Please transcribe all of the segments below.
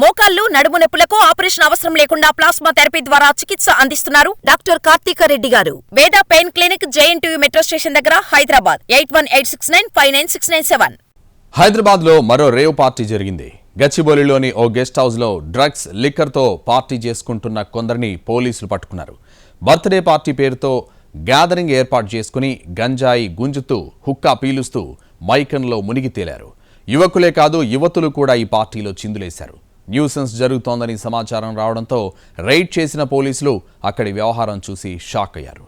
మోకాళ్లు నడుము నొప్పులకు ఆపరేషన్ అవసరం లేకుండా ప్లాస్మా థెరపీ ద్వారా చికిత్స అందిస్తున్నారు డాక్టర్ కార్తీక రెడ్డి గారు. వేద pain clinic JNTU metro station దగ్గర హైదరాబాద్ 8186959697. హైదరాబాద్ లో మరో రేవ్ పార్టీ జరిగింది. గచ్చిబౌలిలోని ఓ గెస్ట్ హౌస్ లో డ్రగ్స్ లిక్కర్ తో పార్టీ చేసుకుంటున్న కొందరిని పోలీసులు పట్టుకున్నారు. బర్త్డే పార్టీ పేరుతో గ్యాదరింగ్ ఏర్పాటు చేసుకుని గంజాయి గుంజుతూ హుక్కా పీలుస్తూ మైకంలో మునిగి తేలారు. యువకులే కాదు యువతులు కూడా ఈ పార్టీలో చిందులేశారు. న్యూసెన్స్ జరుగుతోందని సమాచారం రావడంతో రైడ్ చేసిన పోలీసులు అక్కడి వ్యవహారం చూసి షాక్ అయ్యారు.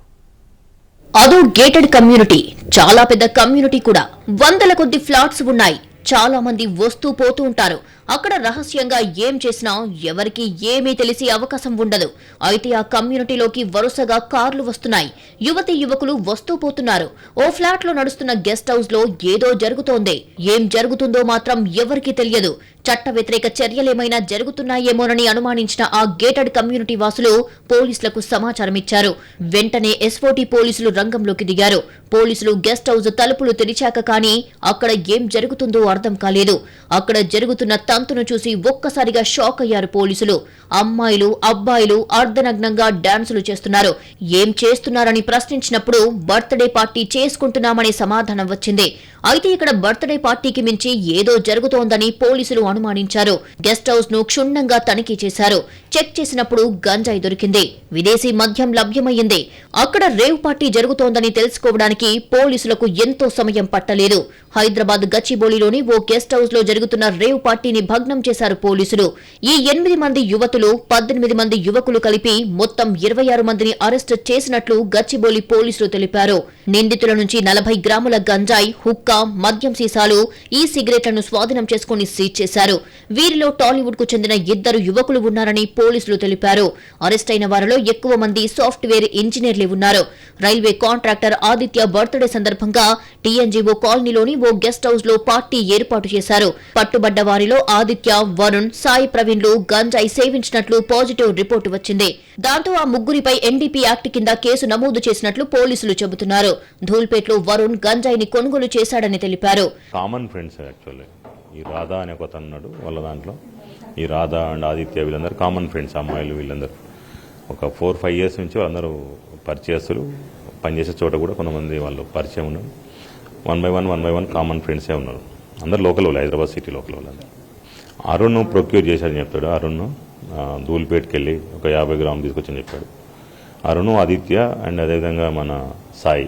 అదో గేటెడ్ కమ్యూనిటీ, చాలా పెద్ద కమ్యూనిటీ కూడా. వందల కొద్ది ఫ్లాట్స్ ఉన్నాయి. చాలా మంది వస్తూ పోతూ ఉంటారు. అక్కడ రహస్యంగా ఏం చేసినా ఎవరికి ఏమీ తెలిసే అవకాశం ఉండదు. అయితే ఆ కమ్యూనిటీలోకి వరుసగా కార్లు వస్తున్నాయి. యువతి యువకులు వస్తూ పోతున్నారు. ఓ ఫ్లాట్ లో నడుస్తున్న గెస్ట్ హౌస్ లో ఏదో జరుగుతోంది. ఏం జరుగుతుందో మాత్రం ఎవరికీ తెలియదు. చట్ట వ్యతిరేక చర్యలేమైనా జరుగుతున్నాయేమోనని అనుమానించిన ఆ గేటెడ్ కమ్యూనిటీ వాసులు పోలీసులకు సమాచారం ఇచ్చారు. వెంటనే ఎస్ఓటీ పోలీసులు రంగంలోకి దిగారు. పోలీసులు గెస్ట్ హౌస్ తలుపులు తెరిచాక కానీ అక్కడ ఏం జరుగుతుందో అర్థం కాలేదు. అక్కడ జరుగుతున్న తంతును చూసి ఒక్కసారిగా షాక్ అయ్యారు పోలీసులు. అమ్మాయిలు అబ్బాయిలు అర్ధనగ్నంగా డాన్సులు చేస్తున్నారు. ఏం చేస్తున్నారని ప్రశ్నించినప్పుడు బర్త్డే పార్టీ చేసుకుంటున్నామనే సమాధానం వచ్చింది. అయితే ఇక్కడ బర్త్డే పార్టీకి మించి ఏదో జరుగుతోందని పోలీసులు అనుమానించారు. గెస్ట్ హౌస్ ను క్షుణ్ణంగా తనిఖీ చేశారు. చెక్ చేసినప్పుడు గంజాయి దొరికింది. విదేశీ మద్యం లభ్యమయ్యింది. అక్కడ రేవ్ పార్టీ జరుగుతోందని తెలుసుకోవడానికి పోలీసులకు ఎంతో సమయం పట్టలేదు. హైదరాబాద్ గచ్చిబౌలిలోని ఓ గెస్ట్ హౌస్ లో జరుగుతున్న రేవ్ పార్టీని భగ్నం చేశారు పోలీసులు. ఈ 8 మంది యువతులు 18 మంది యువకులు కలిపి మొత్తం 26 మందిని అరెస్టు చేసినట్లు గచ్చిబౌలి పోలీసులు తెలిపారు. నిందితుల నుంచి 40 గ్రాముల గంజాయి, హుక్కా, మద్యం సీసాలు, ఈ సిగరెట్లను స్వాధీనం చేసుకుని సీజ్ చేశారు. వీరిలో టాలీవుడ్ కు చెందిన 2 యువకులు ఉన్నారని పోలీసులు తెలిపారు. అరెస్టైన వారిలో ఎక్కువ మంది సాఫ్ట్వేర్ ఇంజనీర్లే ఉన్నారు. రైల్వే కాంట్రాక్టర్ ఆదిత్య బర్త్డే సందర్భంగా టీఎన్జీఓ కాలనీలోని ఓ గెస్ట్ హౌస్ లో పార్టీ ఏర్పాటు చేశారు. పట్టుబడ్డ వారిలో ఆదిత్య, వరుణ్, సాయి ప్రవీణ్లు గంజాయి సేవించినట్లు పాజిటివ్ రిపోర్టు వచ్చింది. దాంతో ఆ ముగ్గురిపై ఎన్డీపీ యాక్ట్ కింద కేసు నమోదు చేసినట్లు పోలీసులు చెబుతున్నారు. ధూల్పేట్లో వరుణ్ గంజాయిని కొనుగోలు చేశాడని తెలిపారు. కామన్ ఫ్రెండ్స్ యాక్చువల్లీ ఈ రాధా అనే ఒక అన్నాడు వాళ్ళ దాంట్లో. ఈ రాధా అండ్ ఆదిత్య వీళ్ళందరూ కామన్ ఫ్రెండ్స్. అమ్మాయిలు వీళ్ళందరూ ఒక 4-5 ఇయర్స్ నుంచి వాళ్ళందరూ పరిచయస్తులు. పనిచేసే చోట కూడా కొంతమంది వాళ్ళు పరిచయం ఉన్నారు. 1 by 1 కామన్ ఫ్రెండ్సే ఉన్నారు. అందరు లోకల్ వాళ్ళు, హైదరాబాద్ సిటీ లోకల్ వాళ్ళు. అరుణ్ ప్రొక్యూర్ చేశాడని చెప్పాడు. అరుణ్ ధూల్పేట్కి వెళ్ళి ఒక 50 గ్రాములు తీసుకొచ్చని చెప్పాడు. అరుణ్, ఆదిత్య అండ్ అదేవిధంగా మన సాయి,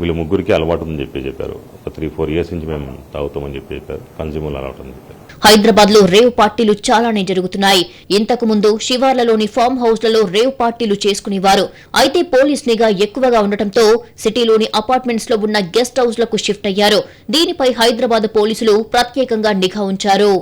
వీళ్ళు ముగ్గురికి అలవాటు ఉందని చెప్పారు. ఒక 3-4 ఇయర్స్ నుంచి మేము తాగుతామని చెప్పారు. కన్జ్యూమర్ అలవాటు అని చెప్పారు. హైదరాబాద్ లో రేవ్ పార్టీలు చాలానే జరుగుతున్నాయి. ఇంతకు ముందు శివార్లలోని ఫామ్ హౌస్లలో రేవ్ పార్టీలు చేసుకునేవారు. అయితే పోలీస్ నిఘా ఎక్కువగా ఉండటంతో సిటీలోని అపార్ట్మెంట్స్ లో ఉన్న గెస్ట్ హౌస్ లకు షిఫ్ట్ అయ్యారు. దీనిపై హైదరాబాద్ పోలీసులు ప్రత్యేకంగా నిఘా ఉంచారు.